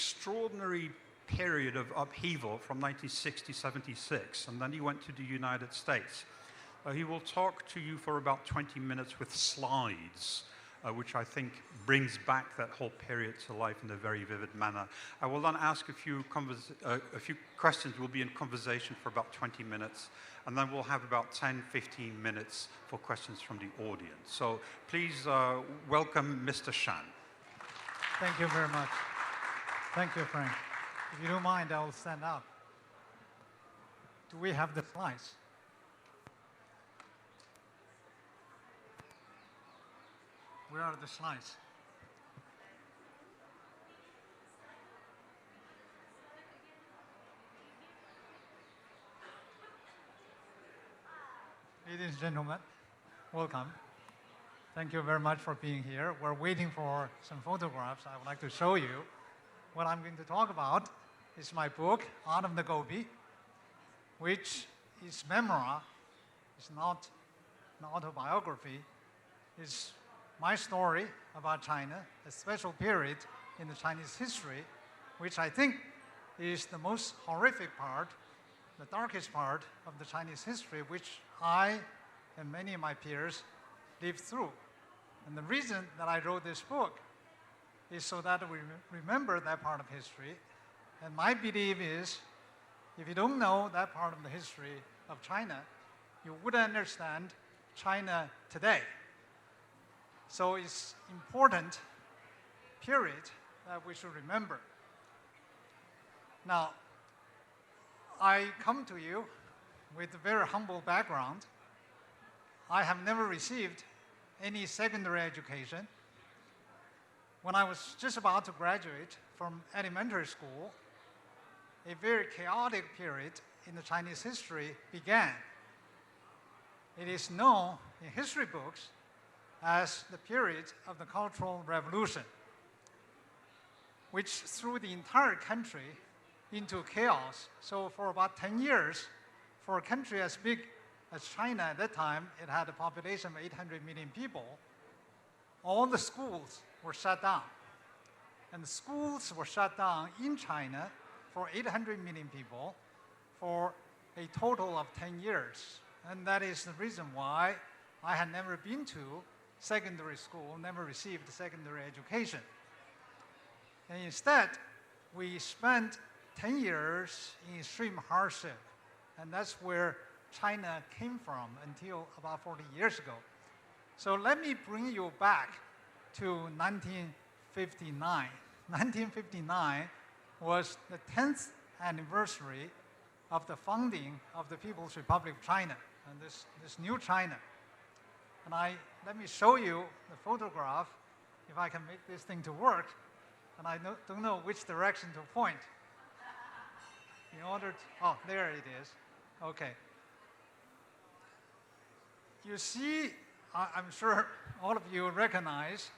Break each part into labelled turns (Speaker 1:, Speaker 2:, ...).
Speaker 1: extraordinary period of upheaval from 1960-76, and then he went to the United States. He will talk to you for about 20 minutes with slides, which I think brings back that whole period to life in a very vivid manner. I will then ask a few questions. We'll be in conversation for about 20 minutes, and then we'll have about 10-15 minutes for questions from the audience. So please welcome Mr. Shan.
Speaker 2: Thank you very much. Thank you, Frank. If you don't mind, I will stand up. Do we have the slides? Where are the slides? Ladies and gentlemen, welcome. Thank you very much for being here. We're waiting for some photographs. I would like to show you. What I'm going to talk about is my book, Art of the Gobi, which is memoir. It's not an autobiography. It's my story about China, a special period in the Chinese history, which I think is the most horrific part, the darkest part of the Chinese history, which I and many of my peers lived through. And the reason that I wrote this book is so that we remember that part of history. And my belief is, if you don't know that part of the history of China, you wouldn't understand China today. So it's important period that we should remember. Now, I come to you with a very humble background. I have never received any secondary education. When I was just about to graduate from elementary school, a very chaotic period in the Chinese history began. It is known in history books as the period of the Cultural Revolution, which threw the entire country into chaos. So for about 10 years, for a country as big as China at that time, it had a population of 800 million people, all the schools were shut down. And the schools were shut down in China for 800 million people for a total of 10 years. And that is the reason why I had never been to secondary school, never received secondary education. And instead, we spent 10 years in extreme hardship. And that's where China came from until about 40 years ago. So let me bring you back to 1959. 1959 was the 10th anniversary of the founding of the People's Republic of China, and this new China. And let me show you the photograph, if I can make this thing to work. And I don't know which direction to point. In order to, oh, there it is. Okay. You see, I'm sure all of you recognize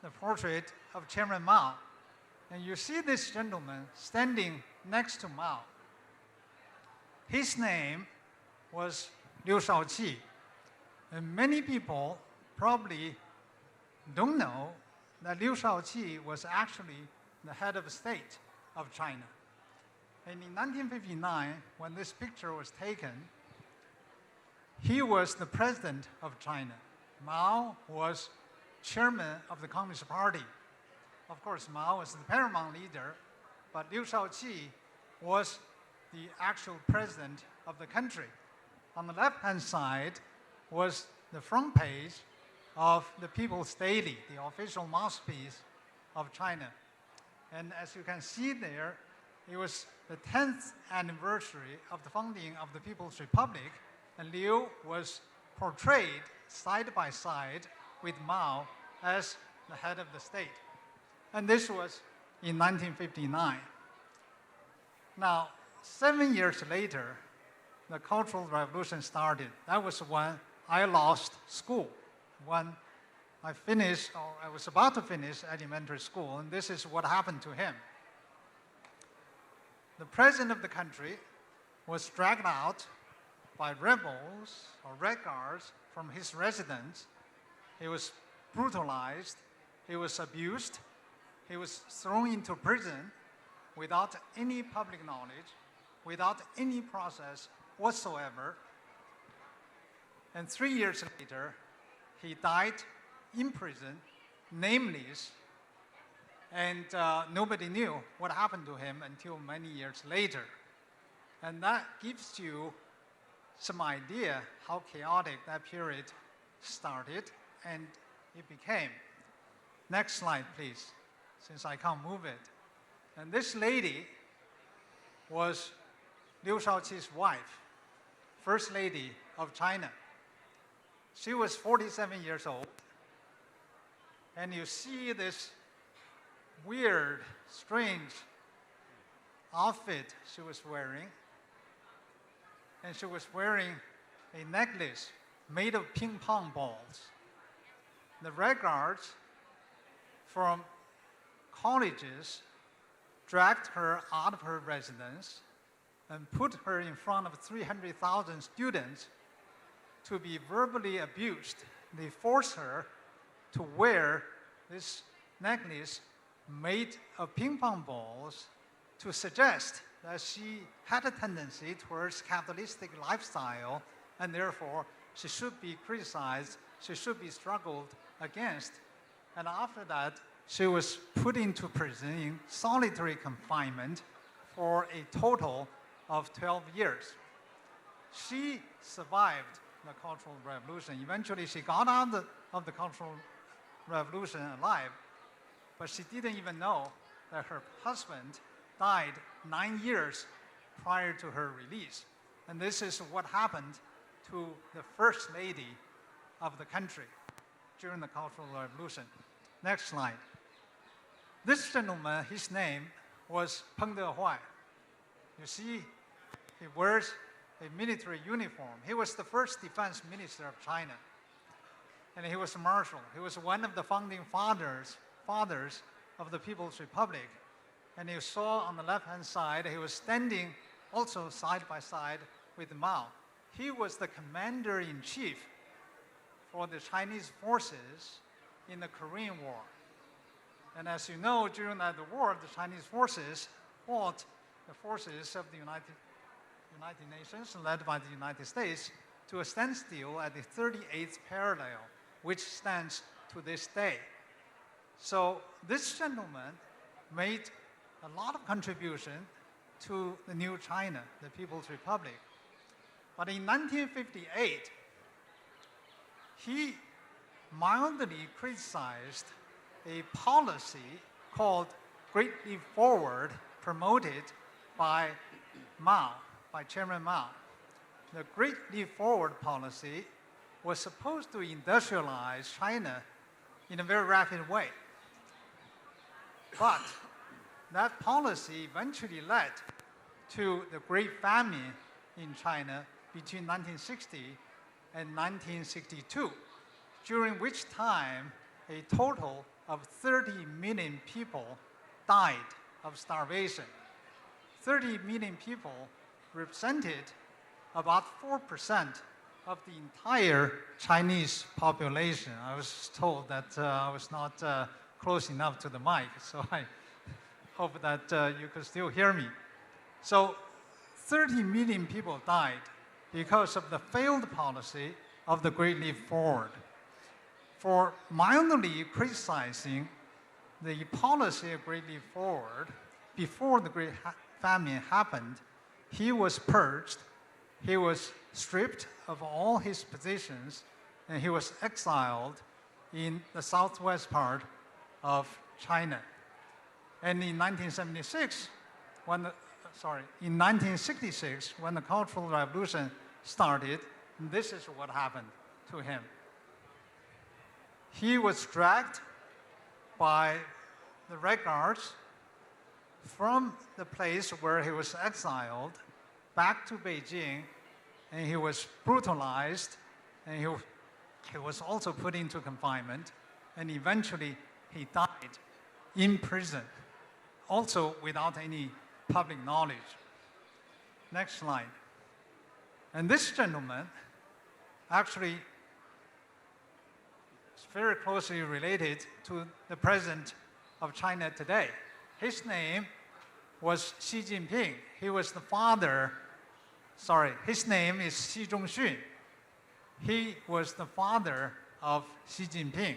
Speaker 2: the portrait of Chairman Mao. And you see this gentleman standing next to Mao. His name was Liu Shaoqi. And many people probably don't know that Liu Shaoqi was actually the head of state of China. And in 1959, when this picture was taken, he was the president of China. Mao was chairman of the Communist Party. Of course, Mao was the paramount leader, but Liu Shaoqi was the actual president of the country. On the left-hand side was the front page of the People's Daily, the official mouthpiece of China. And as you can see there, it was the 10th anniversary of the founding of the People's Republic, and Liu was portrayed side by side with Mao as the head of the state. And this was in 1959. Now, 7 years later, the Cultural Revolution started. That was when I lost school, when I finished, or I was about to finish elementary school, and this is what happened to him. The president of the country was dragged out by rebels or Red Guards from his residence. He was brutalized, he was abused, he was thrown into prison, without any public knowledge, without any process whatsoever. And 3 years later, he died in prison, nameless, and nobody knew what happened to him until many years later. And that gives you some idea how chaotic that period started and it became. Next slide, please, since I can't move it. And this lady was Liu Shaoqi's wife, First Lady of China. She was 47 years old. And you see this weird, strange outfit she was wearing. And she was wearing a necklace made of ping pong balls. The Red Guards from colleges dragged her out of her residence and put her in front of 300,000 students to be verbally abused. They forced her to wear this necklace made of ping pong balls to suggest that she had a tendency towards capitalistic lifestyle, and therefore she should be criticized, she should be struggled against. And after that, she was put into prison in solitary confinement for a total of 12 years. She survived the Cultural Revolution. Eventually, she got out of the Cultural Revolution alive, but she didn't even know that her husband died 9 years prior to her release. And this is what happened to the First Lady of the country during the Cultural Revolution. Next slide. This gentleman, his name was Peng Dehuai. You see, he wears a military uniform. He was the first defense minister of China. And he was a marshal. He was one of the founding fathers of the People's Republic. And you saw on the left-hand side, he was standing also side by side with Mao. He was the commander-in-chief for the Chinese forces in the Korean War. And as you know, during that war, the Chinese forces fought the forces of the United Nations, led by the United States, to a standstill at the 38th parallel, which stands to this day. So this gentleman made a lot of contribution to the new China, the People's Republic. But in 1958, he mildly criticized a policy called Great Leap Forward, promoted by Mao, by Chairman Mao. The Great Leap Forward policy was supposed to industrialize China in a very rapid way. But that policy eventually led to the Great Famine in China between 1960 and 1962, during which time a total of 30 million people died of starvation. 30 million people represented about 4% of the entire Chinese population. I was told that I was not close enough to the mic, so I hope that you could still hear me. So 30 million people died because of the failed policy of the Great Leap Forward. For mildly criticizing the policy of Great Leap Forward before the Great Famine happened, he was purged, he was stripped of all his positions, and he was exiled in the southwest part of China. And in 1966, in 1966, when the Cultural Revolution started, this is what happened to him. He was dragged by the Red Guards from the place where he was exiled back to Beijing, and he was brutalized, and he was also put into confinement, and eventually he died in prison, also without any public knowledge. Next slide. And this gentleman actually is very closely related to the president of China today. His name was Xi Jinping. He was the father, his name is Xi Zhongxun. He was the father of Xi Jinping.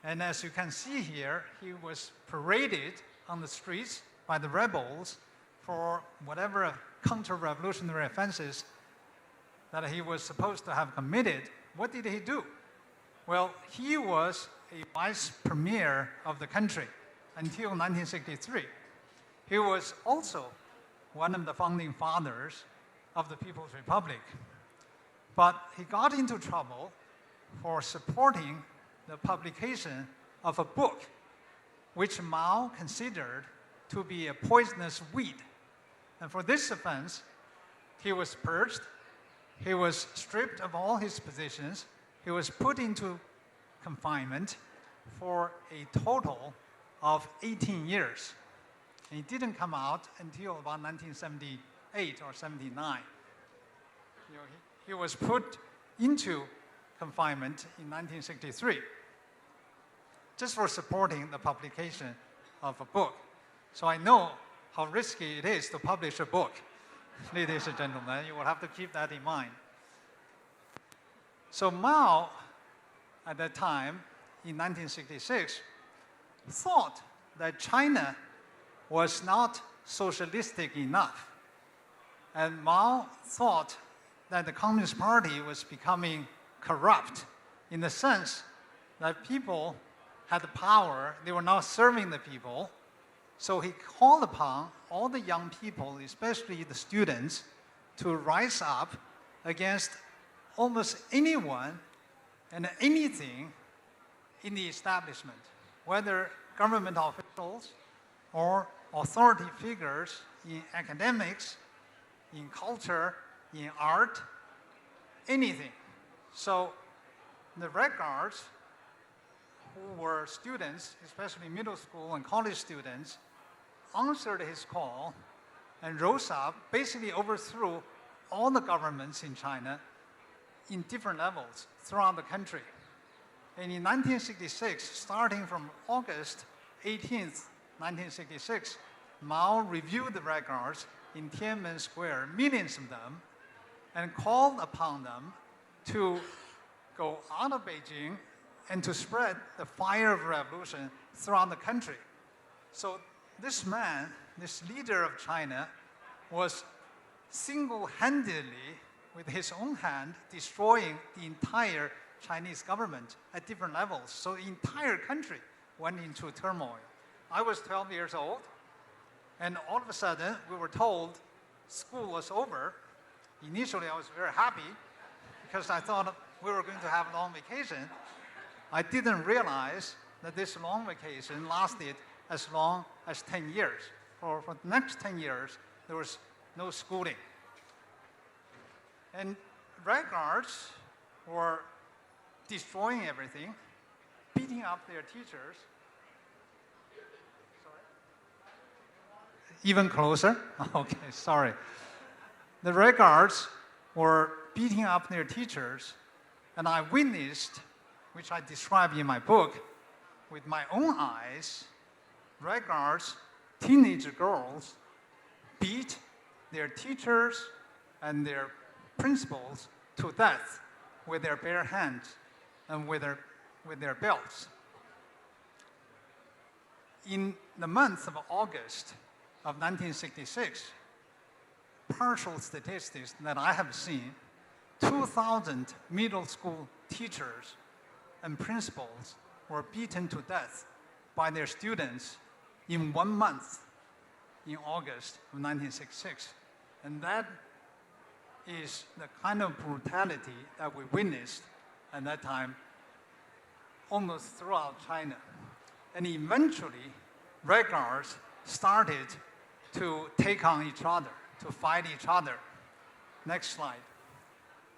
Speaker 2: And as you can see here, he was paraded on the streets by the rebels for whatever counter-revolutionary offenses that he was supposed to have committed. What did he do? Well, he was a vice premier of the country until 1963. He was also one of the founding fathers of the People's Republic. But he got into trouble for supporting the publication of a book which Mao considered to be a poisonous weed. And for this offense, he was purged, he was stripped of all his positions, he was put into confinement for a total of 18 years. And he didn't come out until about 1978 or 79. He was put into confinement in 1963 just for supporting the publication of a book. So I know how risky it is to publish a book. Ladies and gentlemen, you will have to keep that in mind. So Mao, at that time, in 1966, thought that China was not socialistic enough. And Mao thought that the Communist Party was becoming corrupt in the sense that people had the power, they were now serving the people. So he called upon all the young people, especially the students, to rise up against almost anyone and anything in the establishment, whether government officials or authority figures in academics, in culture, in art, anything. So the Red Guards, who were students, especially middle school and college students, answered his call and rose up, basically overthrew all the governments in China in different levels throughout the country. And in 1966, starting from August 18th, 1966, Mao reviewed the Red Guards in Tiananmen Square, millions of them, and called upon them to go out of Beijing and to spread the fire of revolution throughout the country. So this man, this leader of China, was single-handedly, with his own hand, destroying the entire Chinese government at different levels. So the entire country went into turmoil. I was 12 years old, and all of a sudden, we were told school was over. Initially, I was very happy because I thought we were going to have a long vacation. I didn't realize that this long vacation lasted as long as 10 years. For the next 10 years, there was no schooling. And Red Guards were destroying everything, beating up their teachers. Sorry? Even closer? Okay, sorry. The Red Guards were beating up their teachers, and I witnessed, which I describe in my book, with my own eyes, Red Guards, teenage girls, beat their teachers and their principals to death with their bare hands and with their belts. In the month of August of 1966, partial statistics that I have seen, 2,000 middle school teachers and principals were beaten to death by their students in 1 month in August of 1966. And that is the kind of brutality that we witnessed at that time almost throughout China. And eventually, Red Guards started to take on each other, to fight each other. Next slide.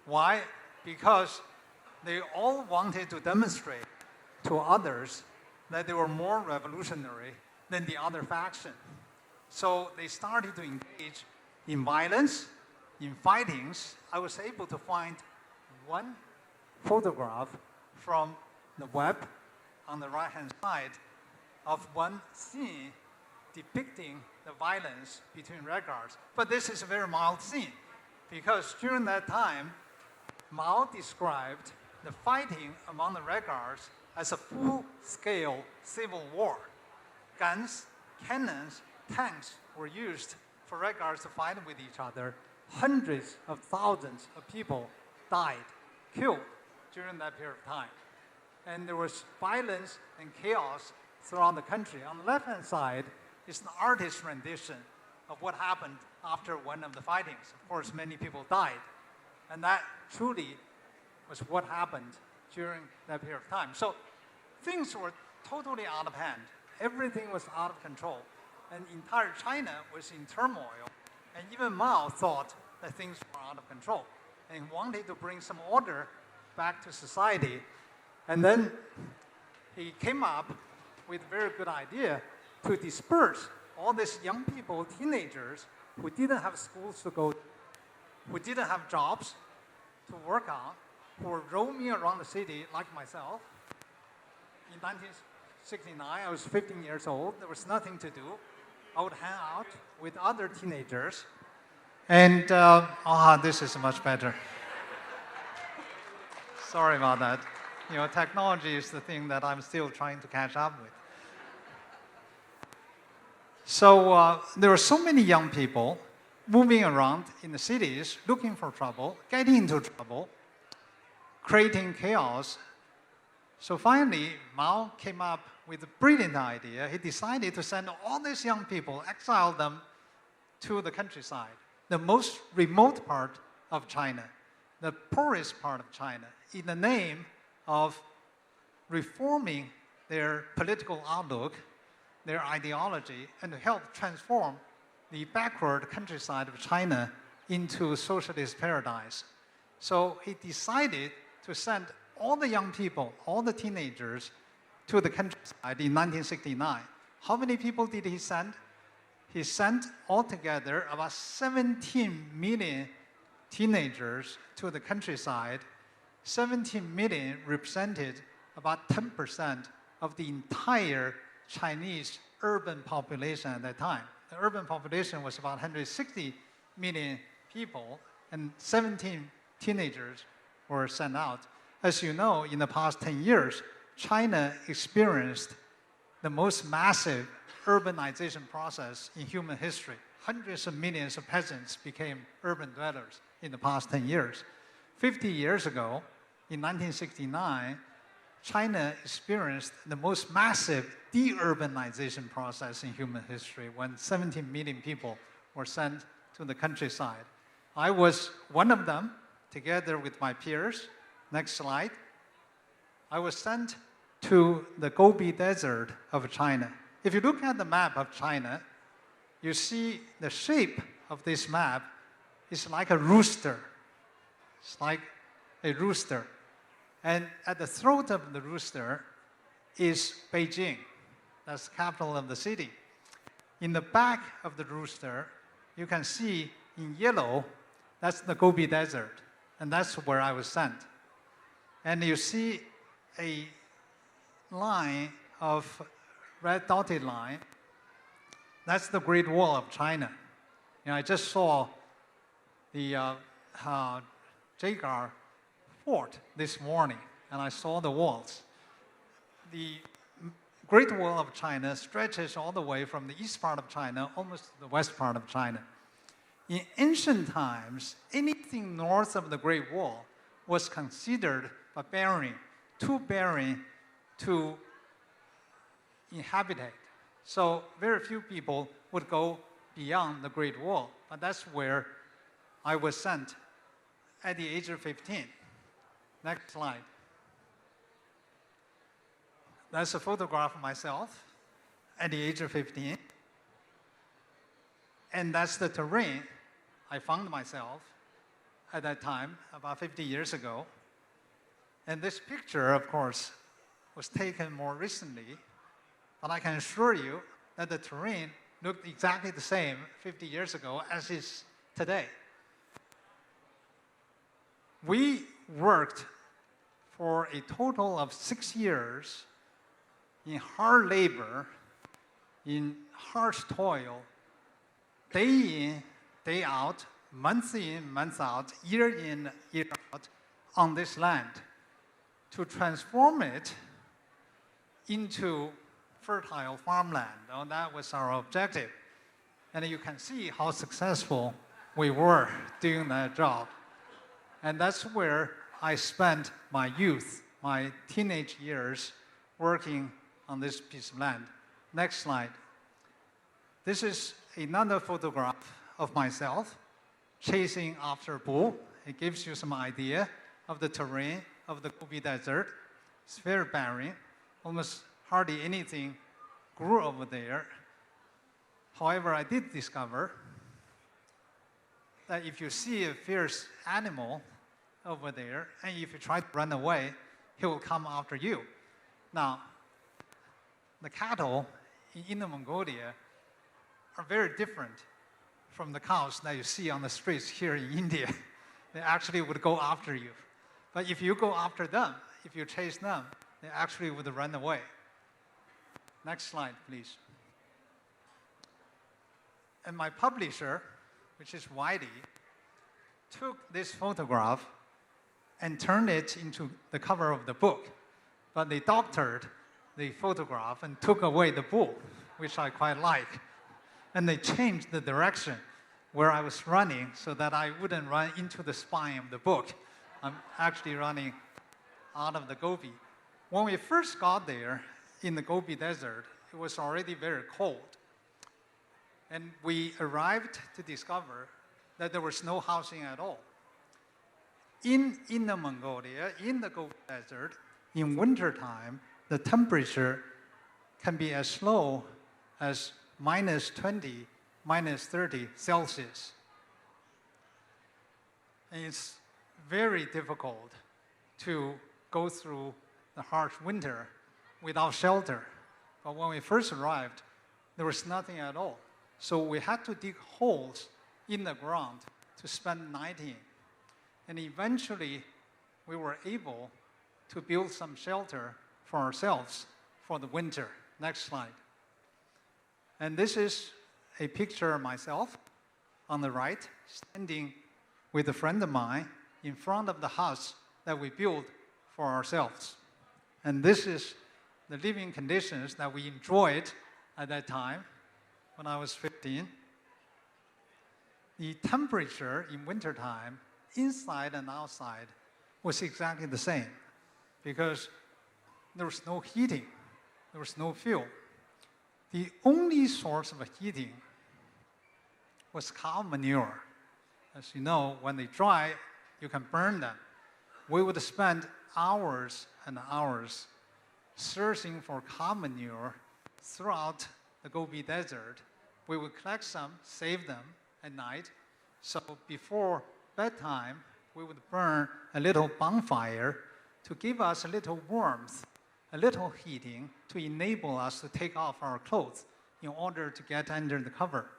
Speaker 2: Why? Because they all wanted to demonstrate to others that they were more revolutionary than the other faction. So they started to engage in violence, in fightings. I was able to find one photograph from the web on the right-hand side of one scene depicting the violence between red guards. But this is a very mild scene, because during that time, Mao described the fighting among the red guards as a full-scale civil war. Guns, cannons, tanks were used for red guards to fight with each other. Hundreds of thousands of people died, killed during that period of time. And there was violence and chaos throughout the country. On the left-hand side is an artist's rendition of what happened after one of the fightings. Of course, many people died. And that truly was what happened during that period of time. So things were totally out of hand. Everything was out of control. And entire China was in turmoil. And even Mao thought that things were out of control. And he wanted to bring some order back to society. And then he came up with a very good idea to disperse all these young people, teenagers, who didn't have schools to go to, who didn't have jobs to work on, who were roaming around the city like myself. In 1969, I was 15 years old. There was nothing to do. I would hang out with other teenagers. And, this is much better. Sorry about that. You know, technology is the thing that I'm still trying to catch up with. So there were so many young people moving around in the cities, looking for trouble, getting into trouble, creating chaos. So finally, Mao came up with a brilliant idea. He decided to send all these young people, exile them to the countryside, the most remote part of China, the poorest part of China, in the name of reforming their political outlook, their ideology, and to help transform the backward countryside of China into a socialist paradise. So he decided to send all the young people, all the teenagers, to the countryside in 1969. How many people did he send? He sent altogether about 17 million teenagers to the countryside. 17 million represented about 10% of the entire Chinese urban population at that time. The urban population was about 160 million people, and 17 teenagers were sent out. As you know, in the past 10 years, China experienced the most massive urbanization process in human history. Hundreds of millions of peasants became urban dwellers in the past 10 years. 50 years ago, in 1969, China experienced the most massive de-urbanization process in human history when 17 million people were sent to the countryside. I was one of them, together with my peers. Next slide. I was sent to the Gobi Desert of China. If you look at the map of China, you see the shape of this map is like a rooster. It's like a rooster. And at the throat of the rooster is Beijing. That's the capital of the city. In the back of the rooster, you can see in yellow, that's the Gobi Desert. And that's where I was sent. And you see a line of red dotted line. That's the Great Wall of China. You know, I just saw the Jaipur fort this morning, and I saw the walls. The Great Wall of China stretches all the way from the east part of China almost to the west part of China. In ancient times, anything north of the Great Wall was considered barbarian, too barren to inhabit it. So very few people would go beyond the Great Wall. But that's where I was sent at the age of 15. Next slide. That's a photograph of myself at the age of 15. And that's the terrain I found myself at that time, about 50 years ago. And this picture, of course, was taken more recently, but I can assure you that the terrain looked exactly the same 50 years ago as is today. We worked for a total of 6 years in hard labor in harsh toil, day in, day out, month in, month out, year in, year out, on this land, to transform it into fertile farmland. Oh, that was our objective. And you can see how successful we were doing that job. And that's where I spent my youth, my teenage years, working on this piece of land. Next slide. This is another photograph of myself chasing after a bull. It gives you some idea of the terrain of the Gobi Desert. It's very barren. Almost hardly anything grew over there. However, I did discover that if you see a fierce animal over there, and if you try to run away, he will come after you. Now, the cattle in Inner Mongolia are very different from the cows that you see on the streets here in India. They actually would go after you. But if you go after them, if you chase them, they actually would run away. Next slide, please. And my publisher, which is Weijian, took this photograph and turned it into the cover of the book. But they doctored the photograph and took away the bull, which I quite like. And they changed the direction where I was running so that I wouldn't run into the spine of the book. I'm actually running out of the Gobi. When we first got there in the Gobi Desert, it was already very cold. And we arrived to discover that there was no housing at all. In Inner Mongolia, in the Gobi Desert, in wintertime, the temperature can be as low as -20, -30 Celsius. And it's very difficult to go through the harsh winter without shelter. But when we first arrived, there was nothing at all. So we had to dig holes in the ground to spend night in. And eventually, we were able to build some shelter for ourselves for the winter. Next slide. And this is a picture of myself on the right, standing with a friend of mine in front of the house that we built for ourselves. And this is the living conditions that we enjoyed at that time when I was 15. The temperature in wintertime, inside and outside, was exactly the same because there was no heating, there was no fuel. The only source of heating was cow manure. As you know, when they dry, you can burn them. We would spend hours and hours searching for cow manure throughout the Gobi Desert. We would collect some, save them at night. So before bedtime, we would burn a little bonfire to give us a little warmth, a little heating to enable us to take off our clothes in order to get under the cover.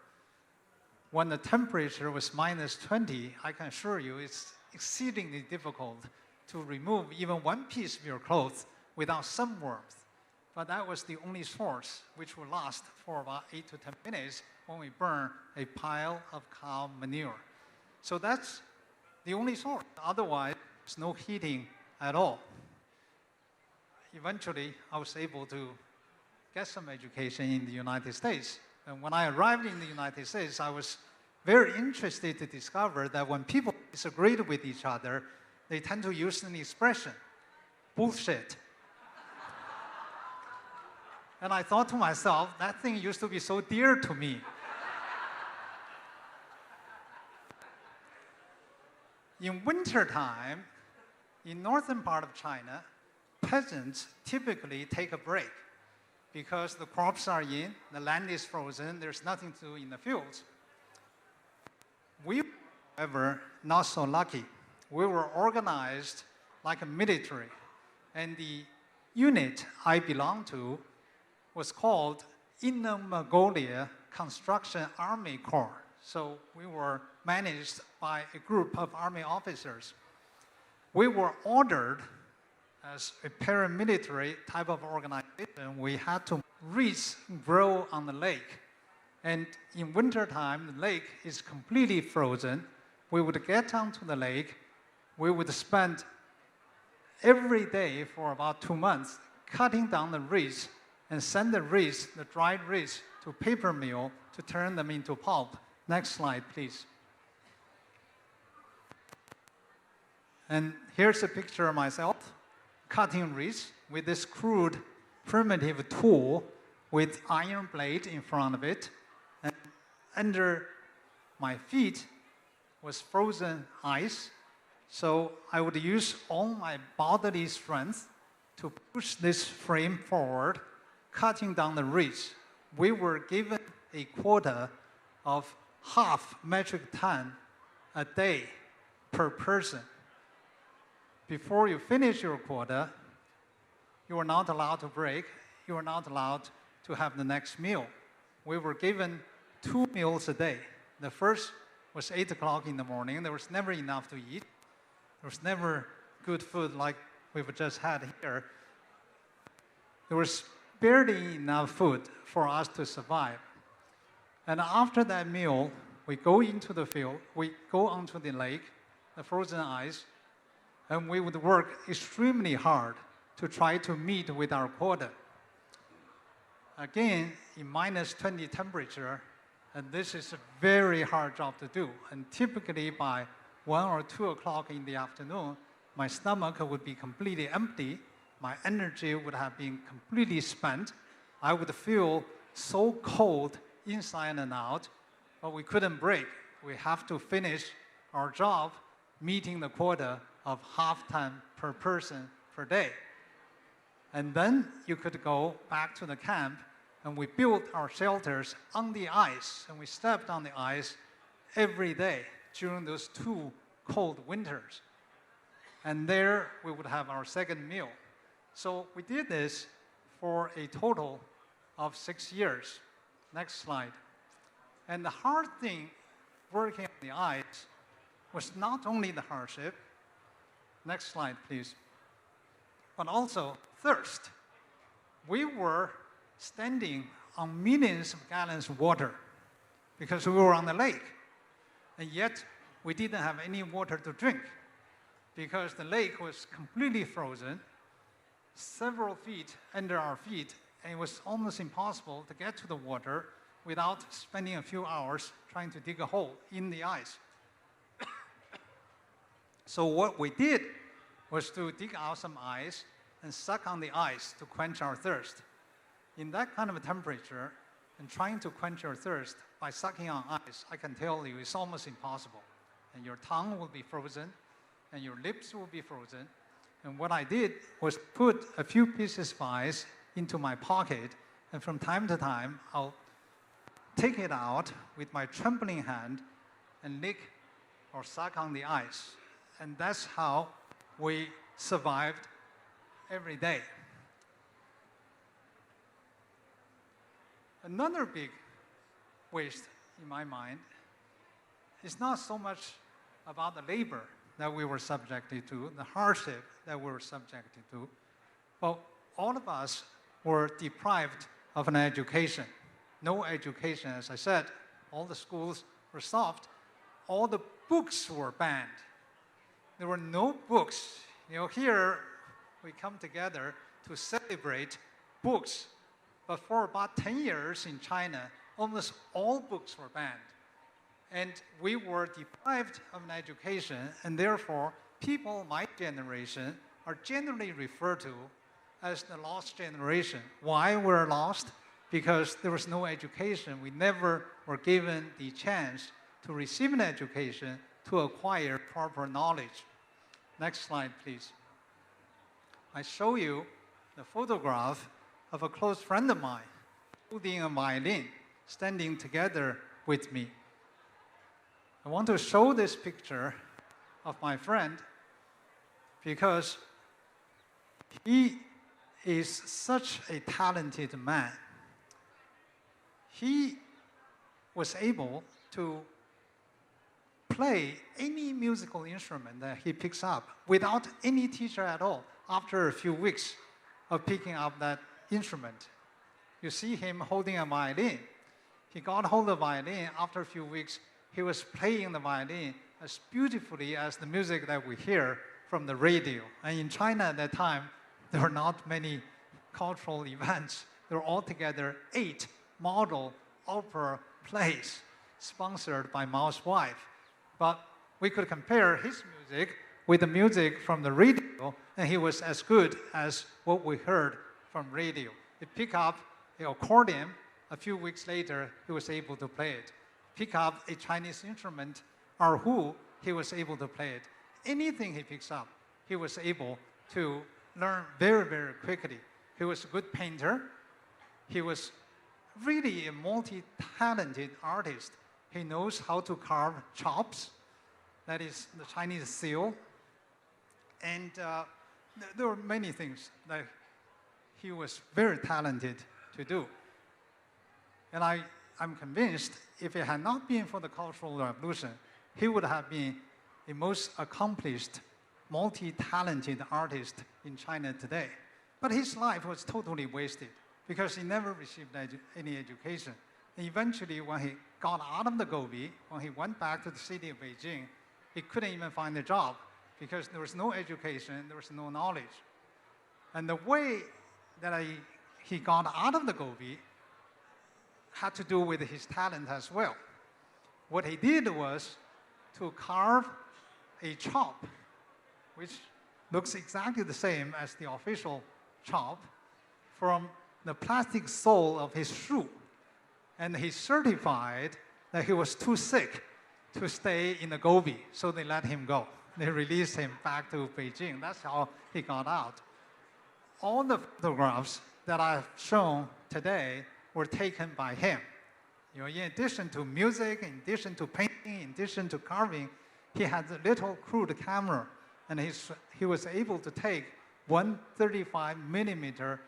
Speaker 2: When the temperature was -20, I can assure you it's exceedingly difficult to remove even one piece of your clothes without some warmth. But that was the only source which would last for about 8 to 10 minutes when we burn a pile of cow manure. So that's the only source. Otherwise, there's no heating at all. Eventually, I was able to get some education in the United States. And when I arrived in the United States, I was very interested to discover that when people disagreed with each other, they tend to use an expression, bullshit. And I thought to myself, that thing used to be so dear to me. In wintertime, in northern part of China, peasants typically take a break because the crops are in, the land is frozen, there's nothing to do in the fields. We, however, not so lucky. We were organized like a military, and the unit I belonged to was called Inner Mongolia Construction Army Corps. So we were managed by a group of army officers. We were ordered as a paramilitary type of organization tradition, we had to reeds grow on the lake. And in wintertime, the lake is completely frozen. We would get onto the lake. We would spend every day for about 2 months cutting down the reeds and send the reeds, the dried reeds, to paper mill to turn them into pulp. Next slide, please. And here's a picture of myself cutting reeds with this crude, primitive tool with iron blade in front of it. And under my feet was frozen ice. So I would use all my bodily strength to push this frame forward, cutting down the reeds. We were given a quota of half metric ton a day per person. Before you finish your quota, you are not allowed to break. You are not allowed to have the next meal. We were given 2 meals a day. The first was 8 o'clock in the morning. There was never enough to eat. There was never good food like we've just had here. There was barely enough food for us to survive. And after that meal, we go into the field, we go onto the lake, the frozen ice, and we would work extremely hard to try to meet with our quota. Again, in minus 20 temperature, and this is a very hard job to do. And typically by 1 or 2 o'clock in the afternoon, my stomach would be completely empty. My energy would have been completely spent. I would feel so cold inside and out, but we couldn't break. We have to finish our job meeting the quota of half ton per person per day. And then you could go back to the camp, and we built our shelters on the ice, and we stepped on the ice every day during those 2 cold winters. And there we would have our second meal. So we did this for a total of 6 years. Next slide. And the hard thing working on the ice was not only the hardship, next slide please, but also thirst. We were standing on millions of gallons of water because we were on the lake. And yet we didn't have any water to drink because the lake was completely frozen, several feet under our feet, and it was almost impossible to get to the water without spending a few hours trying to dig a hole in the ice. So what we did was to dig out some ice and suck on the ice to quench our thirst. In that kind of a temperature, and trying to quench your thirst by sucking on ice, I can tell you it's almost impossible. And your tongue will be frozen, and your lips will be frozen. And what I did was put a few pieces of ice into my pocket, and from time to time, I'll take it out with my trembling hand and lick or suck on the ice. And that's how we survived every day. Another big waste in my mind is not so much about the labor that we were subjected to, the hardship that we were subjected to, but all of us were deprived of an education. No education, as I said. All the schools were stopped. All the books were banned. There were no books. You know, here we come together to celebrate books. But for about 10 years in China, almost all books were banned. And we were deprived of an education, and therefore, people my generation are generally referred to as the lost generation. Why we're lost? Because there was no education. We never were given the chance to receive an education to acquire proper knowledge. Next slide, please. I show you the photograph of a close friend of mine holding a violin, standing together with me. I want to show this picture of my friend because he is such a talented man. He was able to play any musical instrument that he picks up without any teacher at all after a few weeks of picking up that instrument. You see him holding a violin. He got hold of the violin. After a few weeks, he was playing the violin as beautifully as the music that we hear from the radio. And in China at that time, there were not many cultural events. There were altogether 8 model opera plays sponsored by Mao's wife. But we could compare his music with the music from the radio, and he was as good as what we heard from radio. He picked up the accordion. A few weeks later, he was able to play it. Pick up a Chinese instrument, erhu, he was able to play it. Anything he picks up, he was able to learn very, very quickly. He was a good painter. He was really a multi-talented artist. He knows how to carve chops, that is the Chinese seal. And there were many things that he was very talented to do. And I'm convinced if it had not been for the Cultural Revolution, he would have been the most accomplished, multi-talented artist in China today. But his life was totally wasted because he never received any education. And eventually, when he got out of the Gobi, when he went back to the city of Beijing, he couldn't even find a job because there was no education, there was no knowledge. And the way that he got out of the Gobi had to do with his talent as well. What he did was to carve a chop, which looks exactly the same as the official chop, from the plastic sole of his shoe. And he certified that he was too sick to stay in the Gobi, so they let him go. They released him back to Beijing. That's how he got out. All the photographs that I've shown today were taken by him. You know, in addition to music, in addition to painting, in addition to carving, he had a little crude camera, and he was able to take 135 millimeter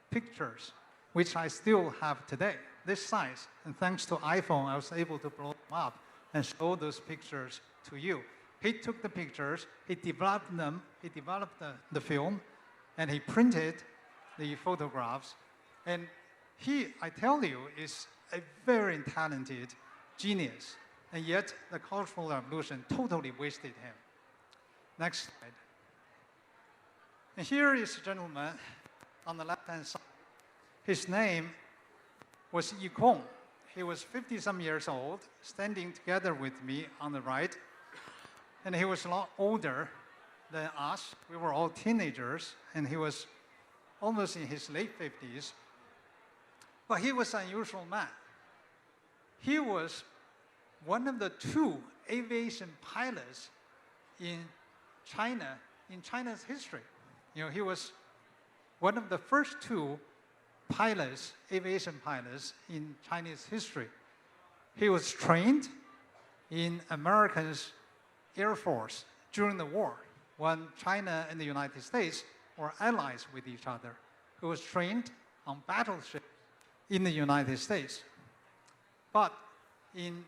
Speaker 2: pictures, which I still have today, this size. And thanks to iPhone, I was able to blow them up and show those pictures to you. He took the pictures, he developed them, he developed the film, and he printed the photographs. And he, I tell you, is a very talented genius. And yet, the Cultural Revolution totally wasted him. Next slide. And here is a gentleman on the left-hand side. His name was Yi Kong. He was 50-some years old, standing together with me on the right. And he was a lot older than us. We were all teenagers, and he was almost in his late 50s. But he was an unusual man. He was one of the 2 aviation pilots in China, in China's history. You know, he was one of the first 2 pilots, aviation pilots in Chinese history. He was trained in America's Air Force during the war, when China and the United States were allies with each other. He was trained on battleships in the United States. But in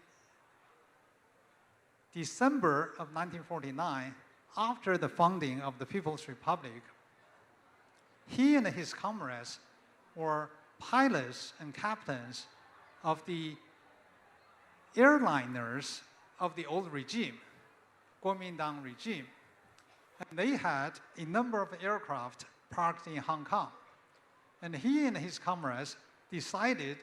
Speaker 2: December of 1949, after the founding of the People's Republic, he and his comrades were pilots and captains of the airliners of the old regime, Kuomintang regime. And they had a number of aircraft parked in Hong Kong. And he and his comrades decided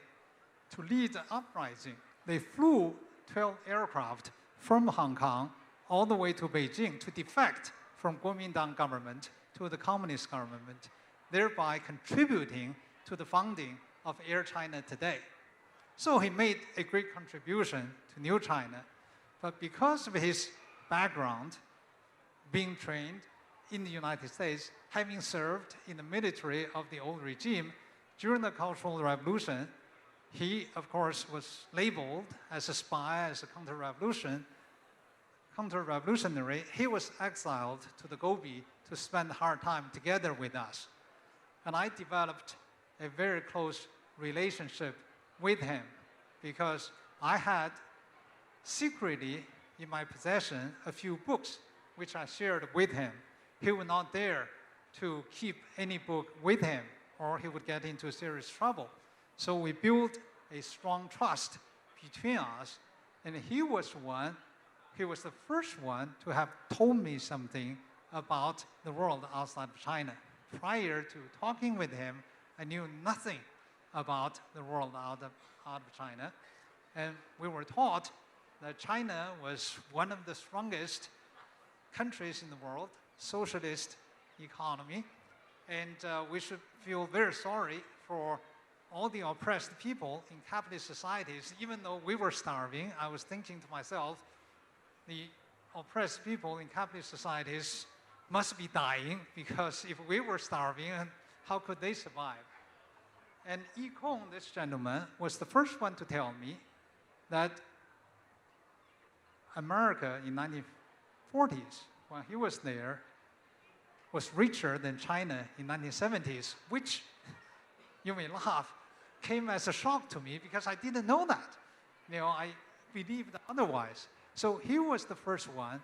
Speaker 2: to lead an uprising. They flew 12 aircraft from Hong Kong all the way to Beijing to defect from Kuomintang government to the communist government, thereby contributing to the founding of Air China today. So he made a great contribution to New China. But because of his background, being trained in the United States, having served in the military of the old regime, during the Cultural Revolution, he, of course, was labeled as a spy, as a counter-revolutionary. He was exiled to the Gobi to spend hard time together with us. And I developed a very close relationship with him because I had secretly in my possession a few books which I shared with him. He would not dare to keep any book with him or he would get into serious trouble. So we built a strong trust between us, and he was the first one to have told me something about the world outside of China. Prior to talking with him, I knew nothing about the world out of China. And we were taught that China was one of the strongest countries in the world, socialist economy, and we should feel very sorry for all the oppressed people in capitalist societies. Even though we were starving, I was thinking to myself, the oppressed people in capitalist societies must be dying, because if we were starving, how could they survive? And Yi Kong, this gentleman, was the first one to tell me that America in 1940s, when he was there, was richer than China in 1970s, which, you may laugh, came as a shock to me because I didn't know that. I believed otherwise. So he was the first one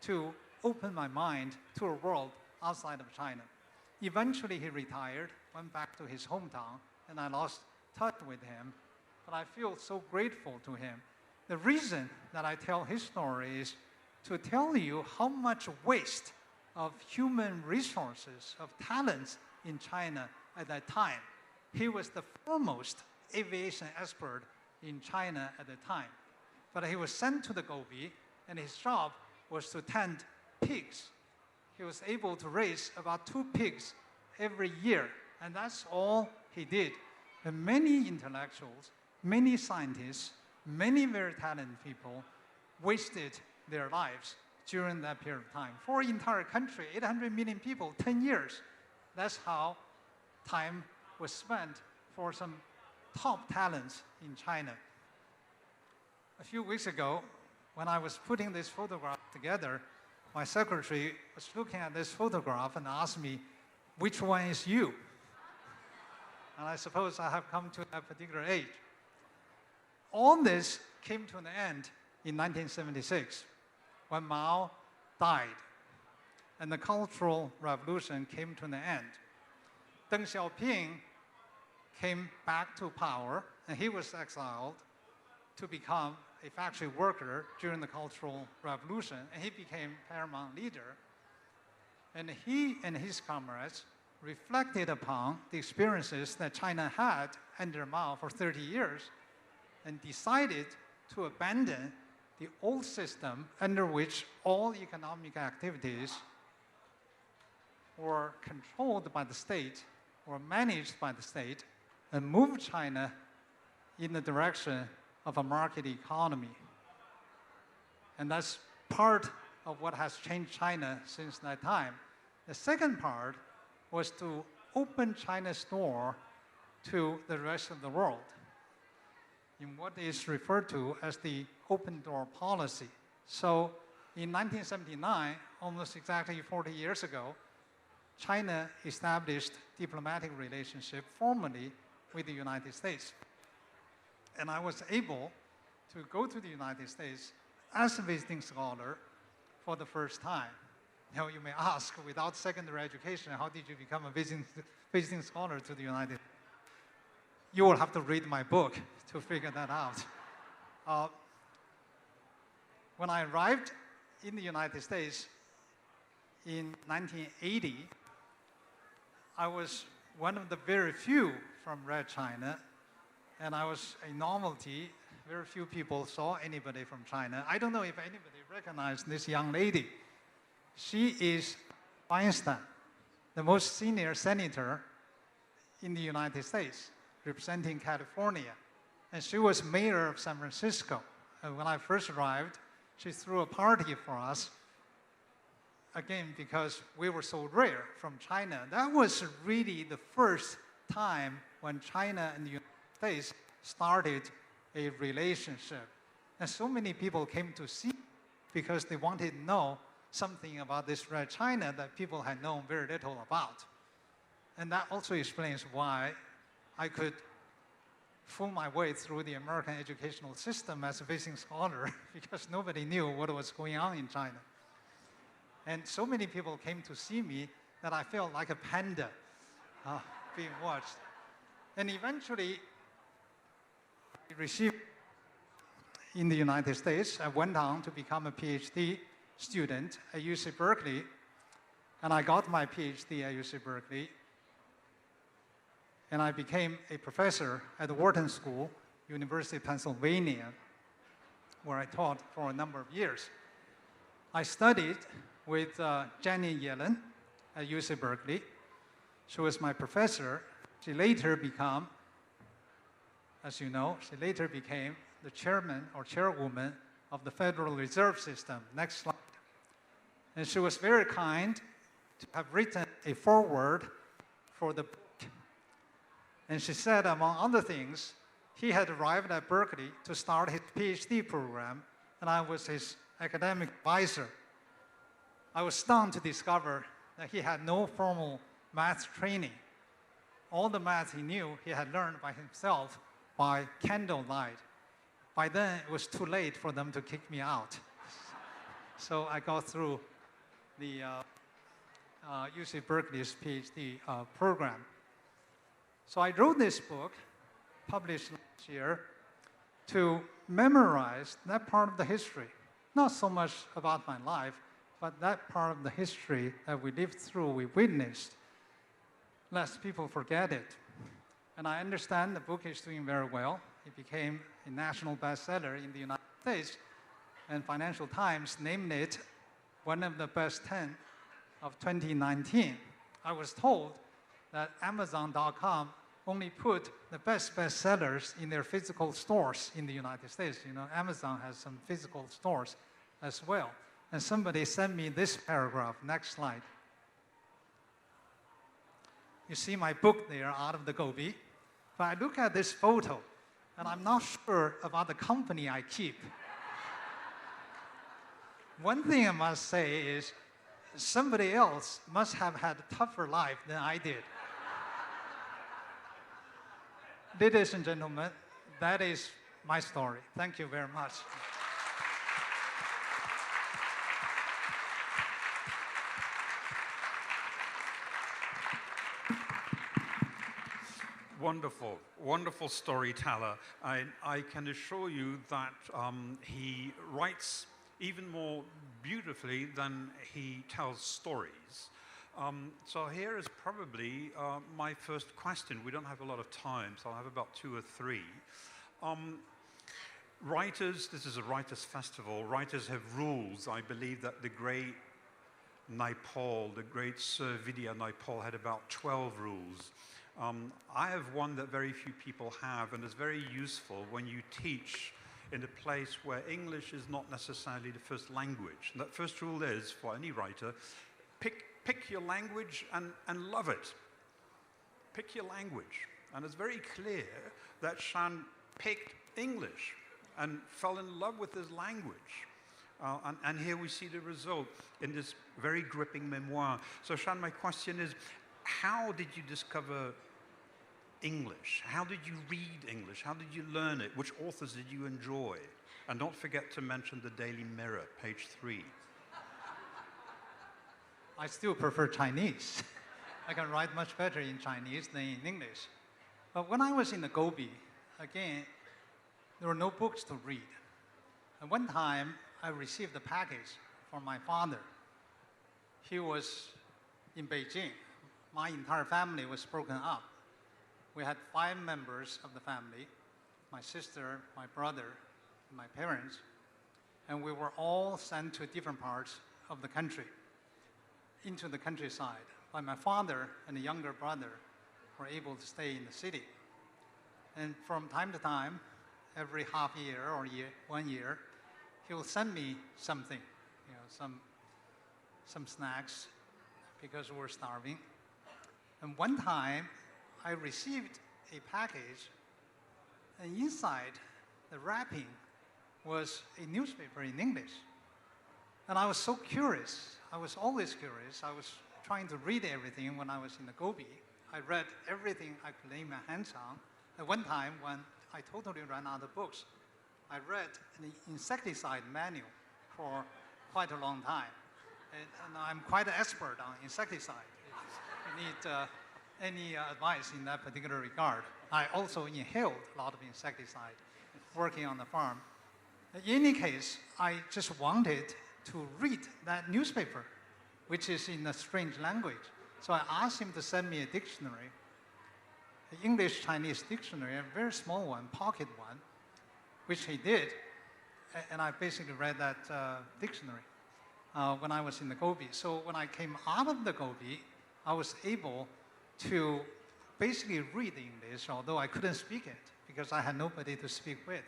Speaker 2: to open my mind to a world outside of China. Eventually he retired, went back to his hometown, and I lost touch with him. But I feel so grateful to him. The reason that I tell his story is to tell you how much waste of human resources, of talents in China at that time. He was the foremost aviation expert in China at the time. But he was sent to the Gobi, and his job was to tend pigs. He was able to raise about 2 pigs every year, and that's all he did. And many intellectuals, many scientists, many very talented people wasted their lives during that period of time. For an entire country, 800 million people, 10 years. That's how time was spent for some top talents in China. A few weeks ago, when I was putting this photograph together, my secretary was looking at this photograph and asked me, which one is you? And I suppose I have come to that particular age. All this came to an end in 1976, when Mao died, and the Cultural Revolution came to an end. Deng Xiaoping came back to power, and he was exiled to become a factory worker during the Cultural Revolution, and he became paramount leader. And he and his comrades reflected upon the experiences that China had under Mao for 30 years and decided to abandon the old system under which all economic activities were controlled by the state or managed by the state, and move China in the direction of a market economy. And that's part of what has changed China since that time. The second part was to open China's door to the rest of the world in what is referred to as the open door policy. So in 1979, almost exactly 40 years ago, China established diplomatic relationship formally with the United States. And I was able to go to the United States as a visiting scholar for the first time. Now you may ask, without secondary education, how did you become a visiting scholar to the United States? You will have to read my book to figure that out. When I arrived in the United States in 1980, I was one of the very few from Red China, and I was a novelty. Very few people saw anybody from China. I don't know if anybody recognized this young lady. She is Weinstein, the most senior senator in the United States, representing California. And she was mayor of San Francisco. And when I first arrived, she threw a party for us, again, because we were so rare from China. That was really the first time when China and the United States started a relationship. And so many people came to see because they wanted to know something about this Red China that people had known very little about. And that also explains why I could fool my way through the American educational system as a visiting scholar, because nobody knew what was going on in China. And so many people came to see me that I felt like a panda, being watched. And eventually, I received in the United States. I went on to become a PhD student at UC Berkeley, and I got my PhD at UC Berkeley, and I became a professor at the Wharton School, University of Pennsylvania, where I taught for a number of years. I studied with Janet Yellen at UC Berkeley. She was my professor. She later became, as you know, she later became the chairman or chairwoman of the Federal Reserve System. Next slide. And she was very kind to have written a foreword for the book. And she said, among other things, he had arrived at Berkeley to start his PhD program, and I was his academic advisor. I was stunned to discover that he had no formal math training. All the math he knew, he had learned by himself by candlelight. By then, it was too late for them to kick me out. So I got through the UC Berkeley's PhD program. So I wrote this book, published last year, to memorize that part of the history. Not so much about my life, but that part of the history that we lived through, we witnessed, lest people forget it. And I understand the book is doing very well. It became a national bestseller in the United States, and Financial Times named it one of the best 10 of 2019. I was told that Amazon.com only put the best bestsellers in their physical stores in the United States. You know, Amazon has some physical stores as well. And somebody sent me this paragraph. Next slide. You see my book there, Out of the Gobi. But I look at this photo, and I'm not sure about the company I keep. One thing I must say is somebody else must have had a tougher life than I did. Ladies and gentlemen, that is my story. Thank you very much.
Speaker 1: Wonderful, wonderful storyteller. I can assure you that he writes even more beautifully than he tells stories. So here is probably my first question. We don't have a lot of time, so I'll have about 2 or 3. Writers, this is a writers' festival. Writers have rules. I believe that the great Naipaul, the great Sir Vidya Naipaul, had about 12 rules. I have one that very few people have, and it's very useful when you teach in a place where English is not necessarily the first language. And that first rule is, for any writer, pick your language and love it. Pick your language. And it's very clear that Shan picked English and fell in love with his language. And here we see the result in this very gripping memoir. So Shan, my question is, how did you discover English? How did you read English? How did you learn it? Which authors did you enjoy? And don't forget to mention the Daily Mirror, page 3.
Speaker 2: I still prefer Chinese. I can write much better in Chinese than in English. But when I was in the Gobi, again, there were no books to read. And one time, I received a package from my father. He was in Beijing. My entire family was broken up. We had 5 members of the family, my sister, my brother, and my parents, and we were all sent to different parts of the country, into the countryside. But my father and the younger brother were able to stay in the city. And from time to time, every half year or 1 year, he will send me something, you know, some snacks, because we were starving. And one time, I received a package, and inside the wrapping was a newspaper in English. And I was so curious. I was always curious. I was trying to read everything when I was in the Gobi. I read everything I could lay my hands on. At one time, when I totally ran out of books, I read an insecticide manual for quite a long time. And I'm quite an expert on insecticide. You need any advice in that particular regard. I also inhaled a lot of insecticide working on the farm. In any case, I just wanted to read that newspaper, which is in a strange language. So I asked him to send me a dictionary, an English-Chinese dictionary, a very small one, pocket one, which he did. And I basically read that dictionary when I was in the Gobi. So when I came out of the Gobi, I was able to basically read English, although I couldn't speak it because I had nobody to speak with.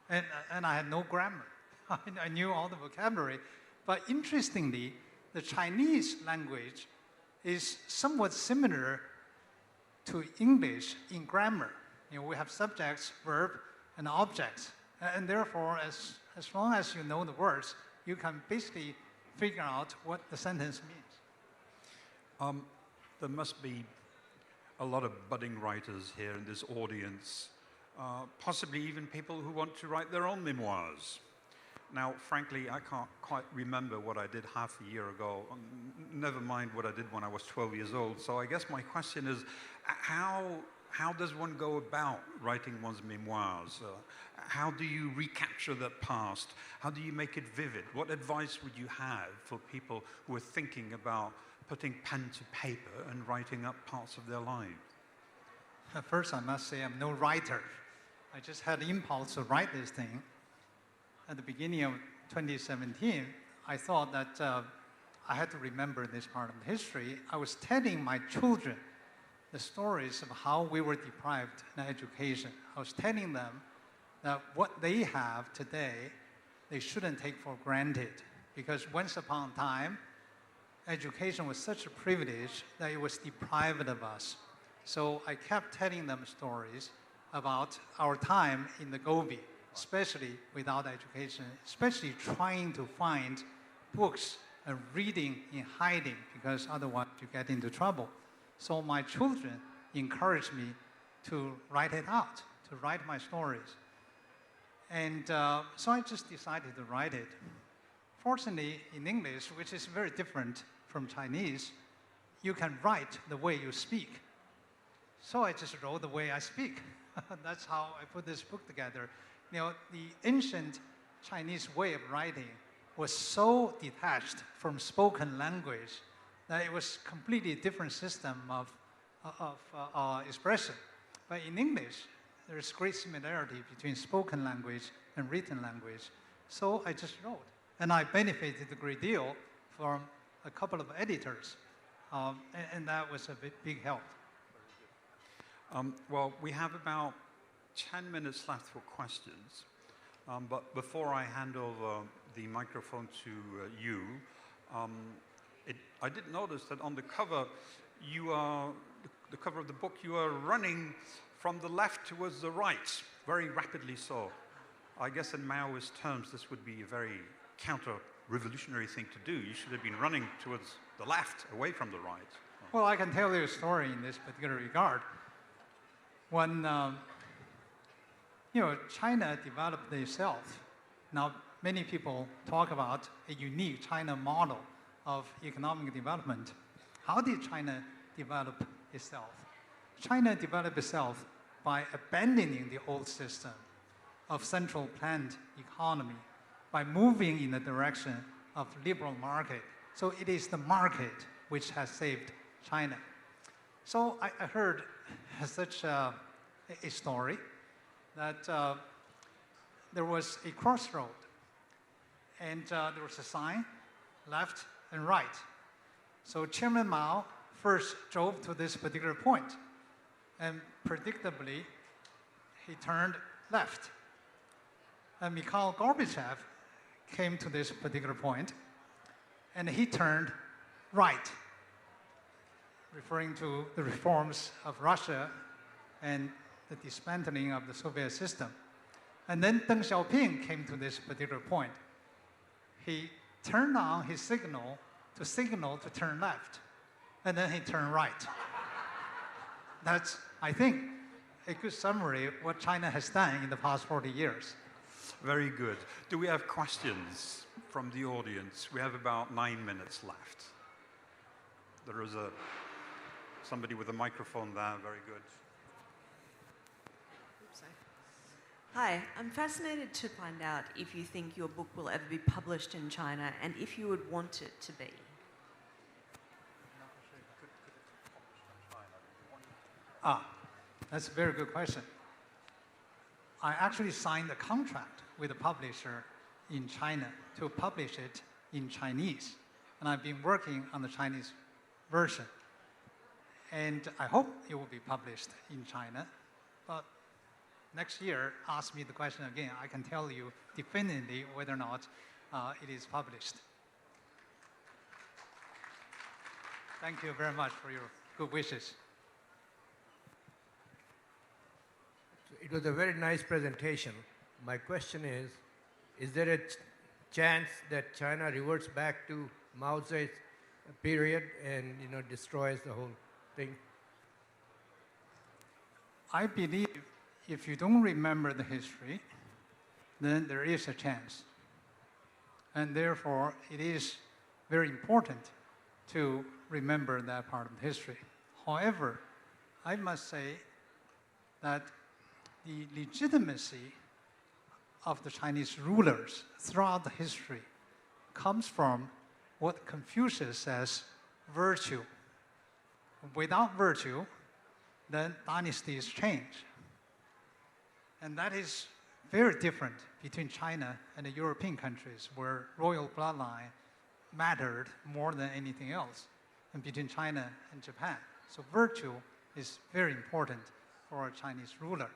Speaker 2: And I had no grammar. I knew all the vocabulary. But interestingly, the Chinese language is somewhat similar to English in grammar. You know, we have subjects, verb, and objects. And therefore, as long as you know the words, you can basically figure out what the sentence means.
Speaker 1: There must be a lot of budding writers here in this audience, possibly even people who want to write their own memoirs. Now, frankly, I can't quite remember what I did half a year ago, never mind what I did when I was 12 years old. So I guess my question is, how does one go about writing one's memoirs? How do you recapture that past? How do you make it vivid? What advice would you have for people who are thinking about putting pen to paper and writing up parts of their lives?
Speaker 2: At first, I must say I'm no writer. I just had the impulse to write this thing. At the beginning of 2017, I thought that I had to remember this part of history. I was telling my children the stories of how we were deprived in education. I was telling them that what they have today, they shouldn't take for granted, because once upon a time, education was such a privilege that it was deprived of us. So I kept telling them stories about our time in the Gobi, especially without education, especially trying to find books and reading in hiding, because otherwise you get into trouble. So my children encouraged me to write it out, to write my stories. And so I just decided to write it. Fortunately, in English, which is very different from Chinese, you can write the way you speak. So I just wrote the way I speak. That's how I put this book together. You know, the ancient Chinese way of writing was so detached from spoken language that it was a completely different system of expression. But in English, there's great similarity between spoken language and written language. So I just wrote. And I benefited a great deal from a couple of editors. And that was a big help.
Speaker 1: Well, we have about 10 minutes left for questions. But before I hand over the microphone to you, I did notice that on the cover, the cover of the book, you are running from the left towards the right, very rapidly so. I guess in Maoist terms, this would be a very counter-revolutionary thing to do. You should have been running towards the left, away from the right.
Speaker 2: Well, I can tell you a story in this particular regard. When China developed itself, now many people talk about a unique China model of economic development. How did China develop itself? China developed itself by abandoning the old system of central planned economy, by moving in the direction of liberal market. So it is the market which has saved China. So I heard such a story that there was a crossroad, and there was a sign, left and right. So Chairman Mao first drove to this particular point, and predictably, he turned left. And Mikhail Gorbachev came to this particular point, and he turned right, referring to the reforms of Russia and the dismantling of the Soviet system. And then Deng Xiaoping came to this particular point. He turned on his signal to turn left, and then he turned right. That's, I think, a good summary of what China has done in the past 40 years.
Speaker 1: Very good. Do we have questions from the audience? We have about 9 minutes left. There is a somebody with a microphone there. Very good.
Speaker 3: Hi, I'm fascinated to find out if you think your book will ever be published in China and if you would want it to be.
Speaker 2: That's a very good question. I actually signed a contract with a publisher in China to publish it in Chinese. And I've been working on the Chinese version. And I hope it will be published in China. But next year, ask me the question again. I can tell you definitively whether or not it is published. Thank you very much for your good wishes.
Speaker 4: It was a very nice presentation. My question is there a chance that China reverts back to Mao's period and destroys the whole thing?
Speaker 2: I believe if you don't remember the history, then there is a chance. And therefore, it is very important to remember that part of the history. However, I must say that the legitimacy of the Chinese rulers throughout the history comes from what Confucius says, virtue. Without virtue, then dynasties change. And that is very different between China and the European countries, where royal bloodline mattered more than anything else, and between China and Japan. So virtue is very important for a Chinese ruler.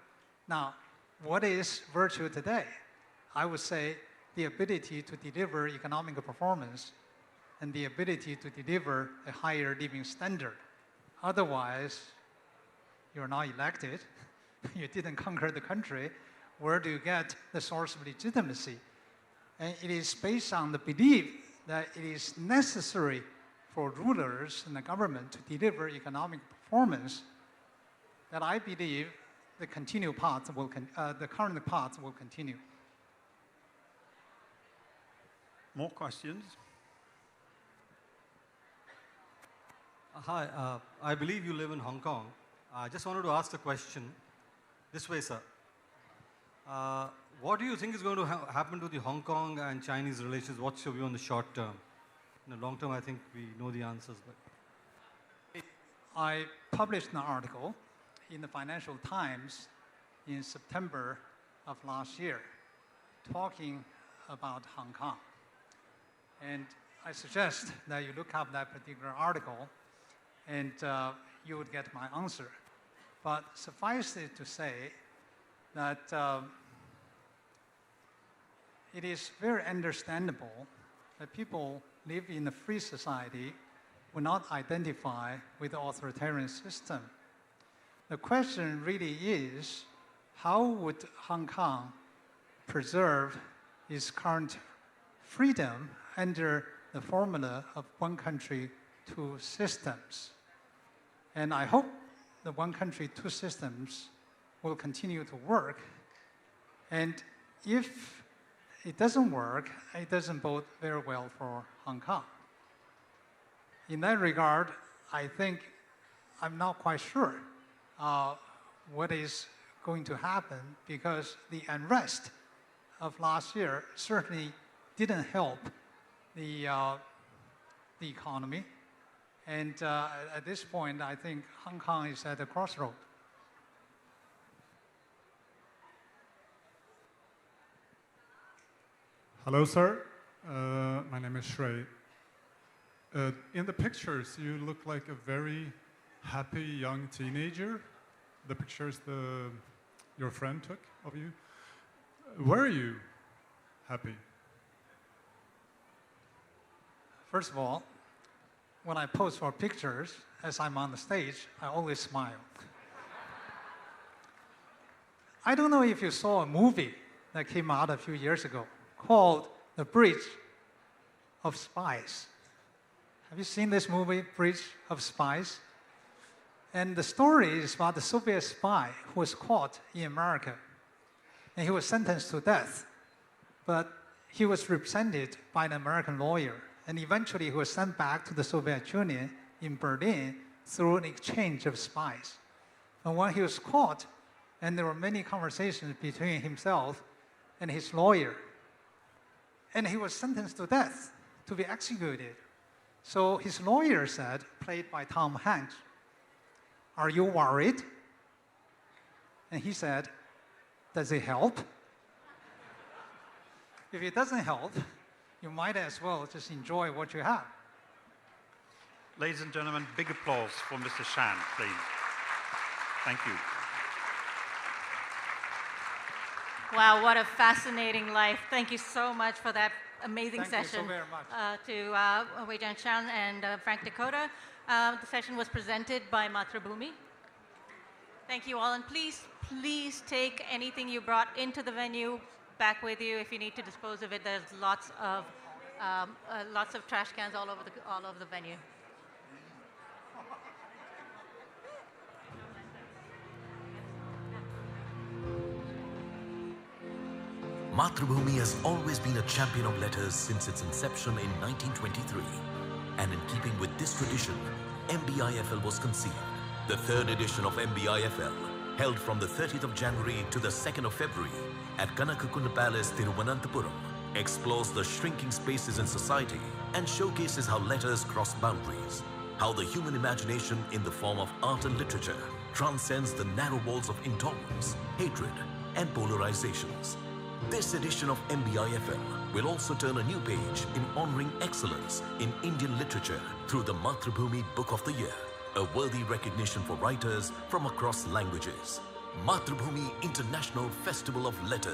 Speaker 2: Now, what is virtue today? I would say the ability to deliver economic performance and the ability to deliver a higher living standard. Otherwise, you're not elected. You didn't conquer the country. Where do you get the source of legitimacy? And it is based on the belief that it is necessary for rulers and the government to deliver economic performance that I believe the current path will continue.
Speaker 1: More questions?
Speaker 5: Hi, I believe you live in Hong Kong. I just wanted to ask the question this way, sir. What do you think is going to happen to the Hong Kong and Chinese relations? What's your view on the short term? In the long term, I think we know the answers. But
Speaker 2: I published an article in the Financial Times in September of last year talking about Hong Kong. And I suggest that you look up that particular article and you would get my answer. But suffice it to say that it is very understandable that people live in a free society will not identify with the authoritarian system. The question really is, how would Hong Kong preserve its current freedom under the formula of one country, two systems? And I hope the one country, two systems will continue to work. And if it doesn't work, it doesn't bode very well for Hong Kong. In that regard, I think I'm not quite sure what is going to happen, because the unrest of last year certainly didn't help the economy. And at this point, I think Hong Kong is at a crossroad.
Speaker 6: Hello, sir. My name is Shrey. In the pictures, you look like a very happy young teenager. The pictures your friend took of you. Were you happy?
Speaker 2: First of all, when I pose for pictures, as I'm on the stage, I always smile. I don't know if you saw a movie that came out a few years ago called The Bridge of Spies. Have you seen this movie, Bridge of Spies? And the story is about the Soviet spy who was caught in America. And he was sentenced to death. But he was represented by an American lawyer. And eventually he was sent back to the Soviet Union in Berlin, through an exchange of spies. And when he was caught, and there were many conversations between himself and his lawyer, and he was sentenced to death, to be executed. So his lawyer said, played by Tom Hanks, "Are you worried?" And he said, "Does it help?" If it doesn't help, you might as well just enjoy what you have.
Speaker 1: Ladies and gentlemen, big applause for Mr. Shan, please. Thank you.
Speaker 7: Wow, what a fascinating life. Thank you so much for that amazing
Speaker 2: Thank you so
Speaker 7: session
Speaker 2: very much.
Speaker 7: to Weijian Shan and Frank Dikotter. The session was presented by Mathrubhumi. Thank you all, and please take anything you brought into the venue back with you. If you need to dispose of it, there's lots of trash cans all over the venue.
Speaker 8: Mathrubhumi has always been a champion of letters since its inception in 1923. And in keeping with this tradition, MBIFL was conceived. The third edition of MBIFL, held from the 30th of January to the 2nd of February at Kanakakunda Palace, Thiruvananthapuram, explores the shrinking spaces in society and showcases how letters cross boundaries, how the human imagination in the form of art and literature transcends the narrow walls of intolerance, hatred, and polarizations. This edition of MBIFL will also turn a new page in honoring excellence in Indian literature through the Mathrubhumi Book of the Year, a worthy recognition for writers from across languages. Mathrubhumi International Festival of Letters.